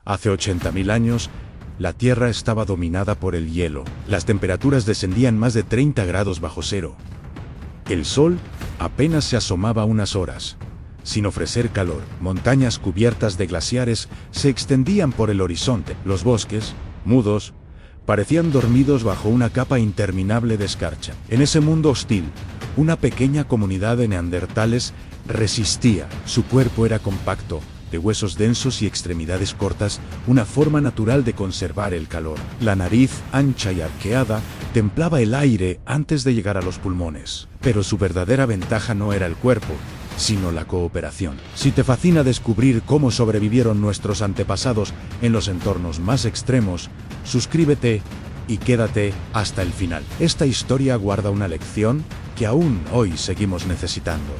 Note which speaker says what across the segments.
Speaker 1: Hace 80.000 años, la Tierra estaba dominada por el hielo. Las temperaturas descendían más de 30 grados bajo cero. El sol apenas se asomaba unas horas, sin ofrecer calor. Montañas cubiertas de glaciares se extendían por el horizonte. Los bosques, mudos, parecían dormidos bajo una capa interminable de escarcha. En ese mundo hostil, una pequeña comunidad de neandertales resistía. Su cuerpo era compacto, de huesos densos y extremidades cortas, una forma natural de conservar el calor. La nariz, ancha y arqueada, templaba el aire antes de llegar a los pulmones. Pero su verdadera ventaja no era el cuerpo, sino la cooperación. Si te fascina descubrir cómo sobrevivieron nuestros antepasados en los entornos más extremos, suscríbete y quédate hasta el final. Esta historia guarda una lección que aún hoy seguimos necesitando.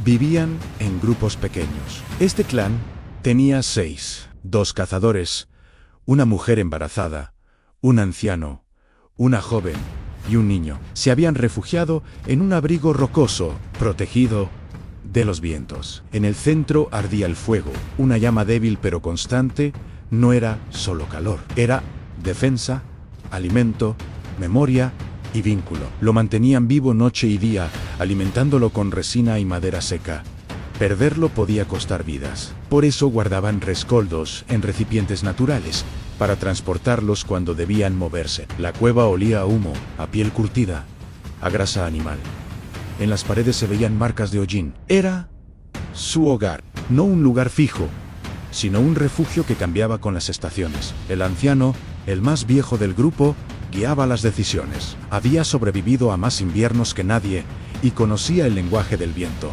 Speaker 1: Vivían en grupos pequeños. Este clan tenía 6: 2 cazadores, una mujer embarazada, un anciano, una joven y un niño. Se habían refugiado en un abrigo rocoso, protegido de los vientos. En el centro ardía el fuego, una llama débil pero constante. No era solo calor, era defensa, alimento, memoria y vínculo. Lo mantenían vivo noche y día, alimentándolo con resina y madera seca. Perderlo podía costar vidas. Por eso guardaban rescoldos en recipientes naturales, para transportarlos cuando debían moverse. La cueva olía a humo, a piel curtida, a grasa animal. En las paredes se veían marcas de hollín. Era su hogar, no un lugar fijo, sino un refugio que cambiaba con las estaciones. El anciano, el más viejo del grupo, guiaba las decisiones. Había sobrevivido a más inviernos que nadie y conocía el lenguaje del viento.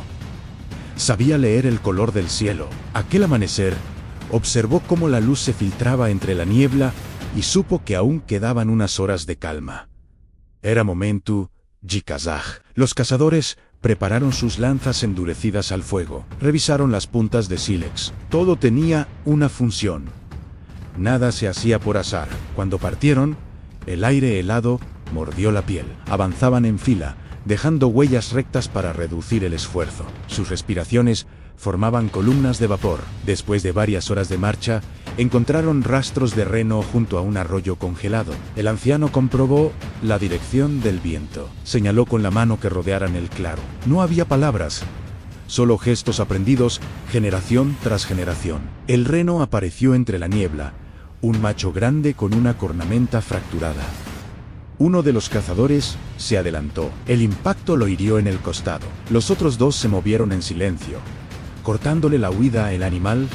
Speaker 1: Sabía leer el color del cielo. Aquel amanecer, observó cómo la luz se filtraba entre la niebla y supo que aún quedaban unas horas de calma. Era momento Jikazaj. Los cazadores prepararon sus lanzas endurecidas al fuego. Revisaron las puntas de sílex. Todo tenía una función. Nada se hacía por azar. Cuando partieron, el aire helado mordió la piel. Avanzaban en fila, dejando huellas rectas para reducir el esfuerzo. Sus respiraciones formaban columnas de vapor. Después de varias horas de marcha, encontraron rastros de reno junto a un arroyo congelado. El anciano comprobó la dirección del viento. Señaló con la mano que rodearan el claro. No había palabras, solo gestos aprendidos generación tras generación. El reno apareció entre la niebla, un macho grande con una cornamenta fracturada. Uno de los cazadores se adelantó. El impacto lo hirió en el costado. Los otros 2 se movieron en silencio, cortándole la huida. El animal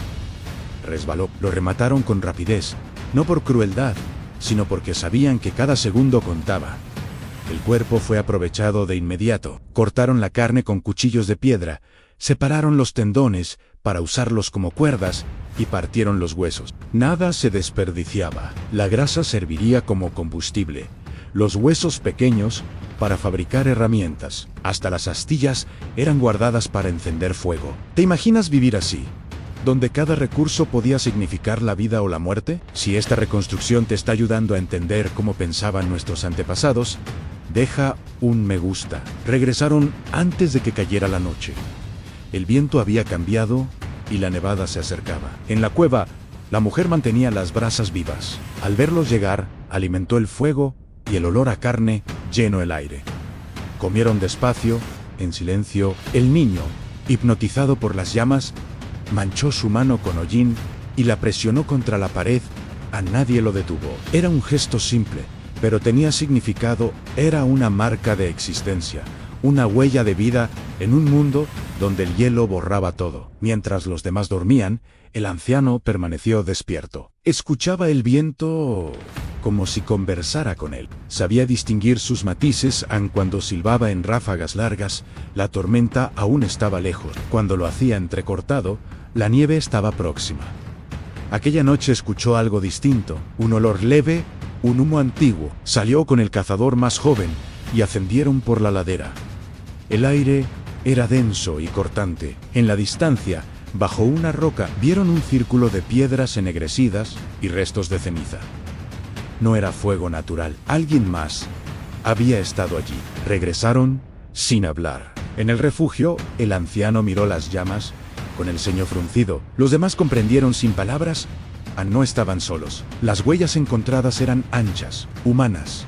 Speaker 1: resbaló. Lo remataron con rapidez, no por crueldad, sino porque sabían que cada segundo contaba. El cuerpo fue aprovechado de inmediato. Cortaron la carne con cuchillos de piedra, separaron los tendones para usarlos como cuerdas y partieron los huesos. Nada se desperdiciaba. La grasa serviría como combustible, los huesos pequeños para fabricar herramientas. Hasta las astillas eran guardadas para encender fuego. ¿Te imaginas vivir así, donde cada recurso podía significar la vida o la muerte? Si esta reconstrucción te está ayudando a entender cómo pensaban nuestros antepasados, deja un me gusta. Regresaron antes de que cayera la noche. El viento había cambiado y la nevada se acercaba. En la cueva, la mujer mantenía las brasas vivas. Al verlos llegar, alimentó el fuego y el olor a carne llenó el aire. Comieron despacio, en silencio. El niño, hipnotizado por las llamas, manchó su mano con hollín y la presionó contra la pared. A nadie lo detuvo. Era un gesto simple, pero tenía significado. Era una marca de existencia, una huella de vida en un mundo donde el hielo borraba todo. Mientras los demás dormían, el anciano permaneció despierto. Escuchaba el viento como si conversara con él. Sabía distinguir sus matices aun cuando silbaba en ráfagas largas. La tormenta aún estaba lejos. Cuando lo hacía entrecortado, la nieve estaba próxima. Aquella noche escuchó algo distinto, un olor leve, un humo antiguo. Salió con el cazador más joven y ascendieron por la ladera. El aire era denso y cortante. En la distancia, bajo una roca, vieron un círculo de piedras ennegrecidas y restos de ceniza. No era fuego natural. Alguien más había estado allí. Regresaron sin hablar. En el refugio, el anciano miró las llamas con el ceño fruncido. Los demás comprendieron sin palabras No estaban solos. Las huellas encontradas eran anchas, humanas.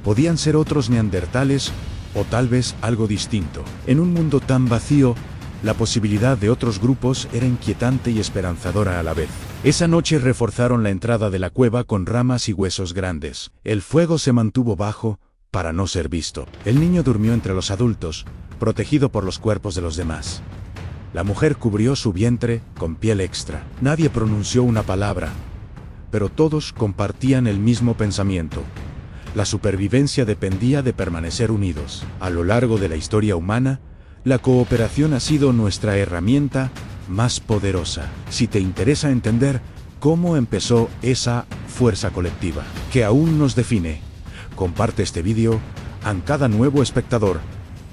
Speaker 1: Podían ser otros neandertales o tal vez algo distinto. En un mundo tan vacío, la posibilidad de otros grupos era inquietante y esperanzadora a la vez. Esa noche reforzaron la entrada de la cueva con ramas y huesos grandes. El fuego se mantuvo bajo para no ser visto. El niño durmió entre los adultos, protegido por los cuerpos de los demás. La mujer cubrió su vientre con piel extra. Nadie pronunció una palabra, pero todos compartían el mismo pensamiento. La supervivencia dependía de permanecer unidos. A lo largo de la historia humana, la cooperación ha sido nuestra herramienta más poderosa. Si te interesa entender cómo empezó esa fuerza colectiva que aún nos define, comparte este vídeo a cada nuevo espectador.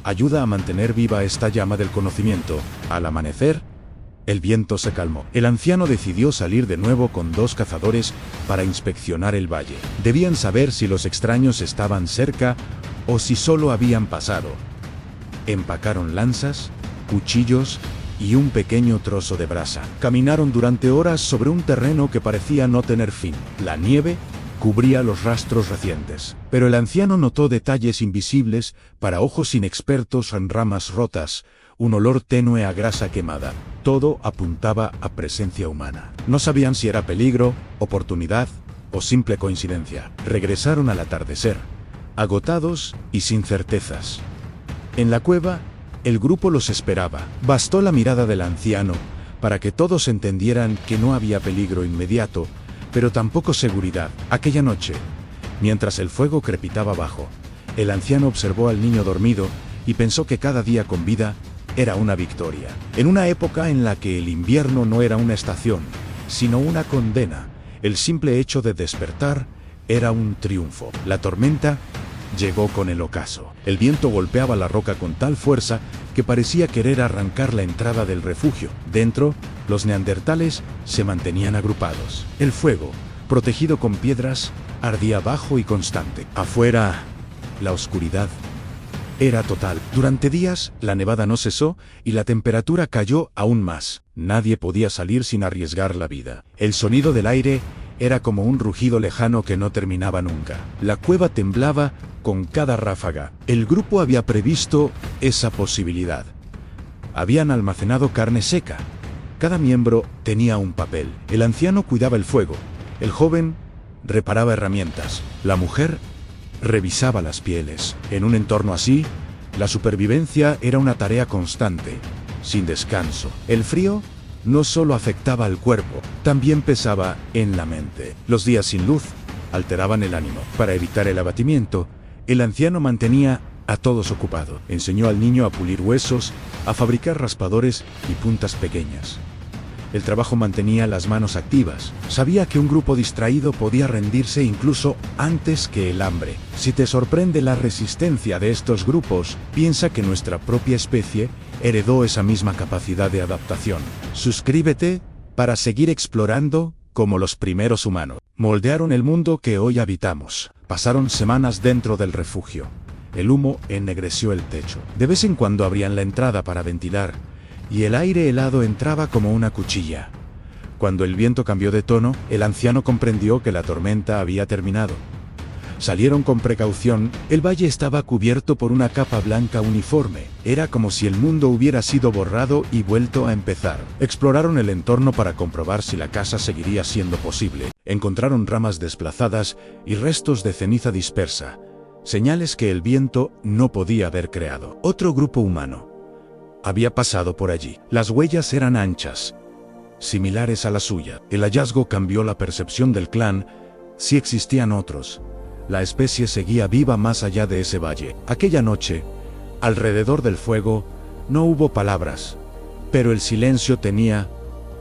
Speaker 1: Ayuda a mantener viva esta llama del conocimiento. Al amanecer, el viento se calmó. El anciano decidió salir de nuevo con 2 cazadores para inspeccionar el valle. Debían saber si los extraños estaban cerca o si solo habían pasado. Empacaron lanzas, cuchillos y un pequeño trozo de brasa. Caminaron durante horas sobre un terreno que parecía no tener fin. La nieve cubría los rastros recientes, pero el anciano notó detalles invisibles para ojos inexpertos en ramas rotas, un olor tenue a grasa quemada. Todo apuntaba a presencia humana. No sabían si era peligro, oportunidad o simple coincidencia. Regresaron al atardecer, agotados y sin certezas. En la cueva, el grupo los esperaba. Bastó la mirada del anciano para que todos entendieran que no había peligro inmediato, pero tampoco seguridad. Aquella noche, mientras el fuego crepitaba abajo, el anciano observó al niño dormido y pensó que cada día con vida era una victoria. En una época en la que el invierno no era una estación, sino una condena, el simple hecho de despertar era un triunfo. La tormenta llegó con el ocaso. El viento golpeaba la roca con tal fuerza que parecía querer arrancar la entrada del refugio. Dentro, los neandertales se mantenían agrupados. El fuego, protegido con piedras, ardía bajo y constante. Afuera, la oscuridad era total. Durante días, la nevada no cesó y la temperatura cayó aún más. Nadie podía salir sin arriesgar la vida. El sonido del aire era como un rugido lejano que no terminaba nunca. La cueva temblaba con cada ráfaga. El grupo había previsto esa posibilidad. Habían almacenado carne seca. Cada miembro tenía un papel. El anciano cuidaba el fuego. El joven reparaba herramientas. La mujer revisaba las pieles. En un entorno así, la supervivencia era una tarea constante, sin descanso. El frío no solo afectaba al cuerpo, también pesaba en la mente. Los días sin luz alteraban el ánimo. Para evitar el abatimiento, el anciano mantenía a todos ocupados. Enseñó al niño a pulir huesos, a fabricar raspadores y puntas pequeñas. El trabajo mantenía las manos activas. Sabía que un grupo distraído podía rendirse incluso antes que el hambre. Si te sorprende la resistencia de estos grupos, piensa que nuestra propia especie heredó esa misma capacidad de adaptación. Suscríbete para seguir explorando como los primeros humanos. Moldearon el mundo que hoy habitamos. Pasaron semanas dentro del refugio. El humo ennegreció el techo. De vez en cuando abrían la entrada para ventilar, y el aire helado entraba como una cuchilla. Cuando el viento cambió de tono, el anciano comprendió que la tormenta había terminado. Salieron con precaución. El valle estaba cubierto por una capa blanca uniforme. Era como si el mundo hubiera sido borrado y vuelto a empezar. Exploraron el entorno para comprobar si la casa seguiría siendo posible. Encontraron ramas desplazadas y restos de ceniza dispersa, señales que el viento no podía haber creado. Otro grupo humano había pasado por allí. Las huellas eran anchas, similares a la suya. El hallazgo cambió la percepción del clan. Si existían otros, la especie seguía viva más allá de ese valle. Aquella noche, alrededor del fuego, no hubo palabras, pero el silencio tenía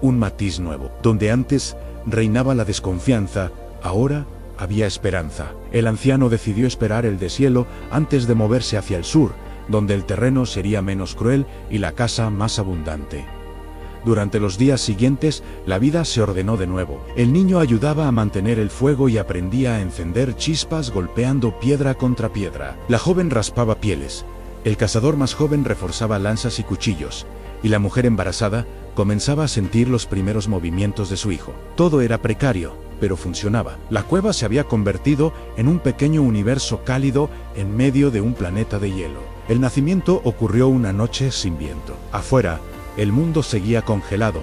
Speaker 1: un matiz nuevo. Donde antes reinaba la desconfianza, ahora había esperanza. El anciano decidió esperar el deshielo antes de moverse hacia el sur, donde el terreno sería menos cruel y la casa más abundante. Durante los días siguientes, la vida se ordenó de nuevo. El niño ayudaba a mantener el fuego y aprendía a encender chispas golpeando piedra contra piedra. La joven raspaba pieles. El cazador más joven reforzaba lanzas y cuchillos, y la mujer embarazada comenzaba a sentir los primeros movimientos de su hijo. Todo era precario, pero funcionaba. La cueva se había convertido en un pequeño universo cálido en medio de un planeta de hielo. El nacimiento ocurrió una noche sin viento. Afuera, el mundo seguía congelado,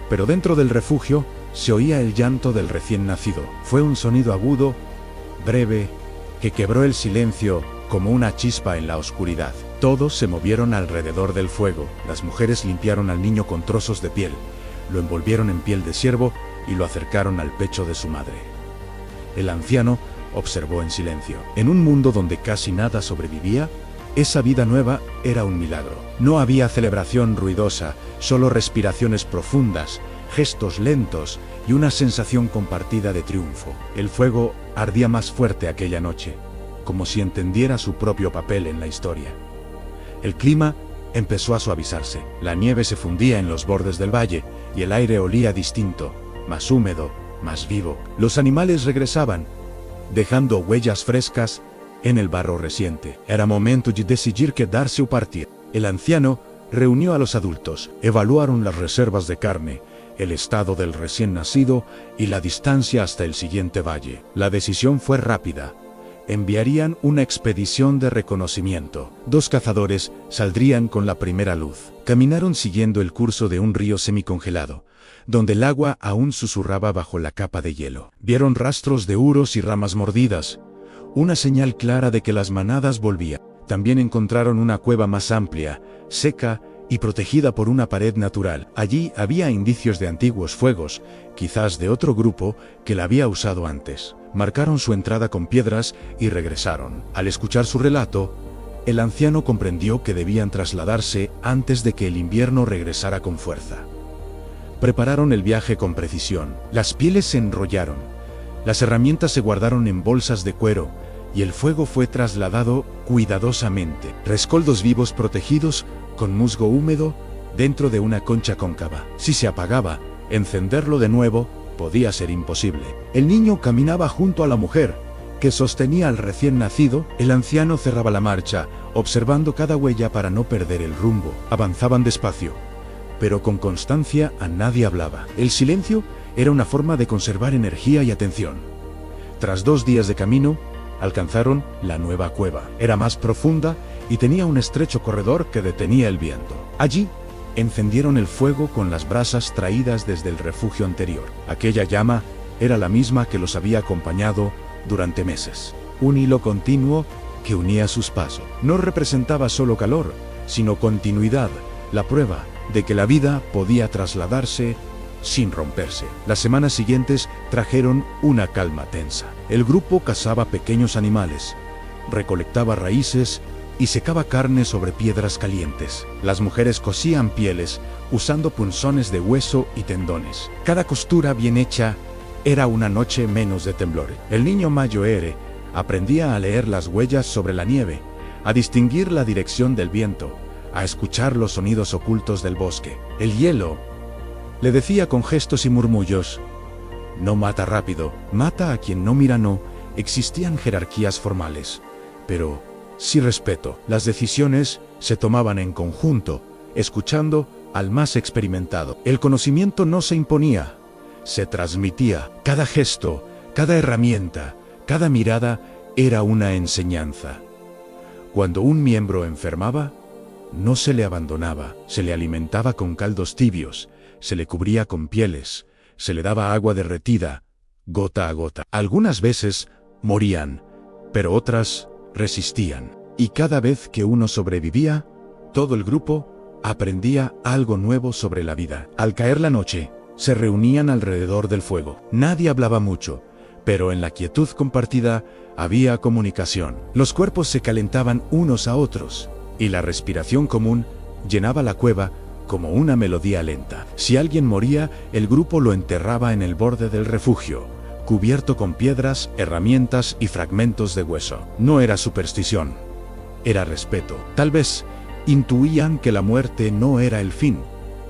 Speaker 1: pero dentro del refugio se oía el llanto del recién nacido. Fue un sonido agudo, breve, que quebró el silencio como una chispa en la oscuridad. Todos se movieron alrededor del fuego. Las mujeres limpiaron al niño con trozos de piel, lo envolvieron en piel de ciervo y lo acercaron al pecho de su madre. El anciano observó en silencio. En un mundo donde casi nada sobrevivía, esa vida nueva era un milagro. No había celebración ruidosa, solo respiraciones profundas, gestos lentos y una sensación compartida de triunfo. El fuego ardía más fuerte aquella noche, como si entendiera su propio papel en la historia. El clima empezó a suavizarse. La nieve se fundía en los bordes del valle y el aire olía distinto, más húmedo, más vivo. Los animales regresaban, dejando huellas frescas en el barro reciente. Era momento de decidir quedarse o partir. El anciano reunió a los adultos, evaluaron las reservas de carne, el estado del recién nacido y la distancia hasta el siguiente valle. La decisión fue rápida. Enviarían una expedición de reconocimiento. 2 cazadores saldrían con la primera luz. Caminaron siguiendo el curso de un río semicongelado, donde el agua aún susurraba bajo la capa de hielo. Vieron rastros de huros y ramas mordidas, una señal clara de que las manadas volvían. También encontraron una cueva más amplia, seca y protegida por una pared natural. Allí había indicios de antiguos fuegos, quizás de otro grupo que la había usado antes. Marcaron su entrada con piedras y regresaron. Al escuchar su relato, el anciano comprendió que debían trasladarse antes de que el invierno regresara con fuerza. Prepararon el viaje con precisión. Las pieles se enrollaron, las herramientas se guardaron en bolsas de cuero y el fuego fue trasladado cuidadosamente. Rescoldos vivos protegidos con musgo húmedo dentro de una concha cóncava. Si se apagaba, encenderlo de nuevo podía ser imposible. El niño caminaba junto a la mujer, que sostenía al recién nacido. El anciano cerraba la marcha, observando cada huella para no perder el rumbo. Avanzaban despacio, pero con constancia. A nadie hablaba. El silencio era una forma de conservar energía y atención. Tras 2 días de camino, alcanzaron la nueva cueva. Era más profunda y tenía un estrecho corredor que detenía el viento. Allí, encendieron el fuego con las brasas traídas desde el refugio anterior. Aquella llama era la misma que los había acompañado durante meses. Un hilo continuo que unía sus pasos. No representaba solo calor, sino continuidad, la prueba de que la vida podía trasladarse sin romperse. Las semanas siguientes trajeron una calma tensa. El grupo cazaba pequeños animales, recolectaba raíces y secaba carne sobre piedras calientes. Las mujeres cosían pieles usando punzones de hueso y tendones. Cada costura bien hecha era una noche menos de temblor. El niño Mayoere aprendía a leer las huellas sobre la nieve, a distinguir la dirección del viento, a escuchar los sonidos ocultos del bosque. El hielo le decía con gestos y murmullos: no mata rápido, mata a quien no mira. No existían jerarquías formales, pero sí respeto. Las decisiones se tomaban en conjunto, escuchando al más experimentado. El conocimiento no se imponía, se transmitía. Cada gesto, cada herramienta, cada mirada era una enseñanza. Cuando un miembro enfermaba, no se le abandonaba, se le alimentaba con caldos tibios, se le cubría con pieles, se le daba agua derretida, gota a gota. Algunas veces morían, pero otras resistían. Y cada vez que uno sobrevivía, todo el grupo aprendía algo nuevo sobre la vida. Al caer la noche, se reunían alrededor del fuego. Nadie hablaba mucho, pero en la quietud compartida había comunicación. Los cuerpos se calentaban unos a otros, y la respiración común llenaba la cueva como una melodía lenta. Si alguien moría, el grupo lo enterraba en el borde del refugio, cubierto con piedras, herramientas y fragmentos de hueso. No era superstición, era respeto. Tal vez intuían que la muerte no era el fin,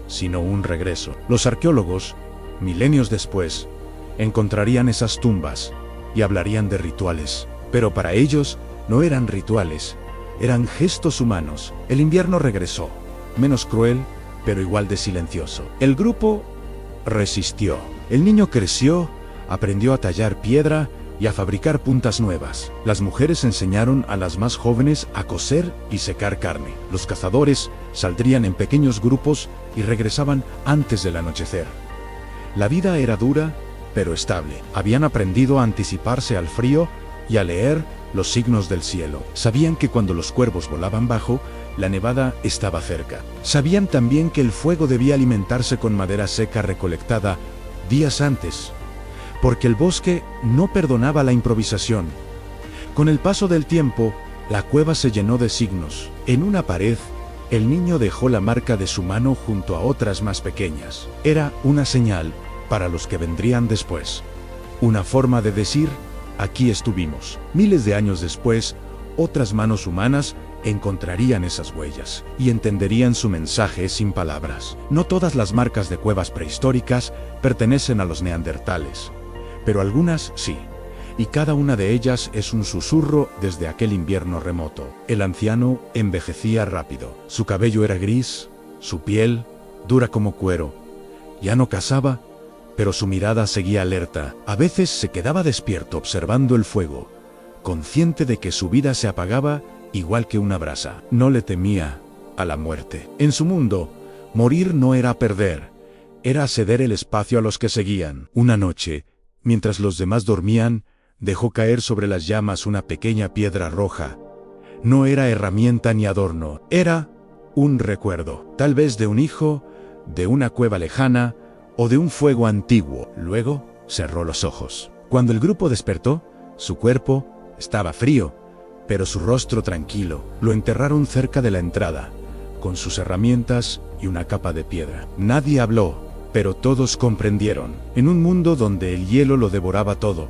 Speaker 1: sino un regreso. Los arqueólogos, milenios después, encontrarían esas tumbas y hablarían de rituales. Pero para ellos no eran rituales, eran gestos humanos. El invierno regresó, menos cruel, pero igual de silencioso. El grupo resistió. El niño creció, aprendió a tallar piedra y a fabricar puntas nuevas. Las mujeres enseñaron a las más jóvenes a coser y secar carne. Los cazadores saldrían en pequeños grupos y regresaban antes del anochecer. La vida era dura, pero estable. Habían aprendido a anticiparse al frío y a leer los signos del cielo. Sabían que cuando los cuervos volaban bajo, la nevada estaba cerca. Sabían también que el fuego debía alimentarse con madera seca recolectada días antes, porque el bosque no perdonaba la improvisación. Con el paso del tiempo, la cueva se llenó de signos. En una pared, el niño dejó la marca de su mano junto a otras más pequeñas. Era una señal para los que vendrían después. Una forma de decir, aquí estuvimos. Miles de años después, otras manos humanas encontrarían esas huellas y entenderían su mensaje sin palabras. No todas las marcas de cuevas prehistóricas pertenecen a los neandertales, pero algunas sí, y cada una de ellas es un susurro desde aquel invierno remoto. El anciano envejecía rápido. Su cabello era gris, su piel dura como cuero. Ya no cazaba, pero su mirada seguía alerta. A veces se quedaba despierto observando el fuego, consciente de que su vida se apagaba igual que una brasa. No le temía a la muerte. En su mundo, morir no era perder, era ceder el espacio a los que seguían. Una noche, mientras los demás dormían, dejó caer sobre las llamas una pequeña piedra roja. No era herramienta ni adorno, era un recuerdo, tal vez de un hijo, de una cueva lejana o de un fuego antiguo. Luego cerró los ojos. Cuando el grupo despertó, su cuerpo estaba frío, pero su rostro tranquilo. Lo enterraron cerca de la entrada, con sus herramientas y una capa de piedra. Nadie habló, pero todos comprendieron. En un mundo donde el hielo lo devoraba todo,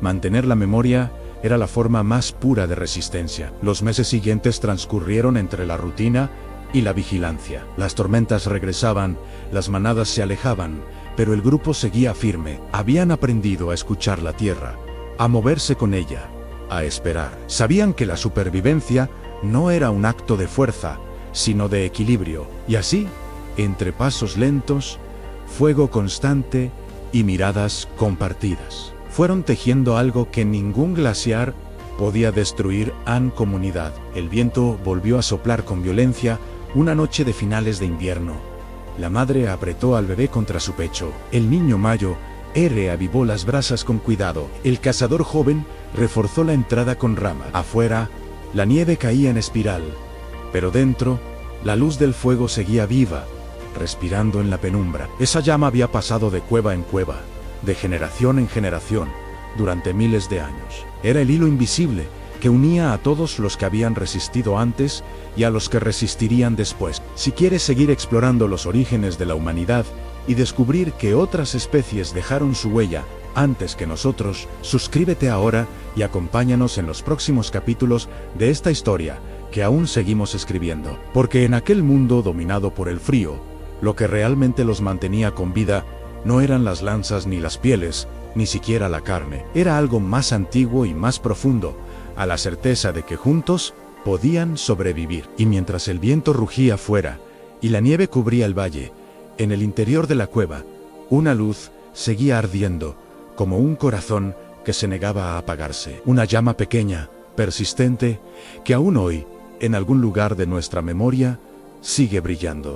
Speaker 1: mantener la memoria era la forma más pura de resistencia. Los meses siguientes transcurrieron entre la rutina y la vigilancia. Las tormentas regresaban, las manadas se alejaban, pero el grupo seguía firme. Habían aprendido a escuchar la tierra, a moverse con ella, a esperar. Sabían que la supervivencia no era un acto de fuerza, sino de equilibrio. Y así, entre pasos lentos, fuego constante y miradas compartidas, fueron tejiendo algo que ningún glaciar podía destruir en comunidad. El viento volvió a soplar con violencia una noche de finales de invierno. La madre apretó al bebé contra su pecho. El niño Mayo reavivó las brasas con cuidado. El cazador joven reforzó la entrada con ramas. Afuera, la nieve caía en espiral, pero dentro, la luz del fuego seguía viva, respirando en la penumbra. Esa llama había pasado de cueva en cueva, de generación en generación, durante miles de años. Era el hilo invisible que unía a todos los que habían resistido antes y a los que resistirían después. Si quieres seguir explorando los orígenes de la humanidad y descubrir que otras especies dejaron su huella antes que nosotros, suscríbete ahora y acompáñanos en los próximos capítulos de esta historia que aún seguimos escribiendo. Porque en aquel mundo dominado por el frío, lo que realmente los mantenía con vida no eran las lanzas ni las pieles, ni siquiera la carne. Era algo más antiguo y más profundo, a la certeza de que juntos podían sobrevivir. Y mientras el viento rugía afuera y la nieve cubría el valle, en el interior de la cueva, una luz seguía ardiendo, como un corazón que se negaba a apagarse. Una llama pequeña, persistente, que aún hoy, en algún lugar de nuestra memoria, sigue brillando.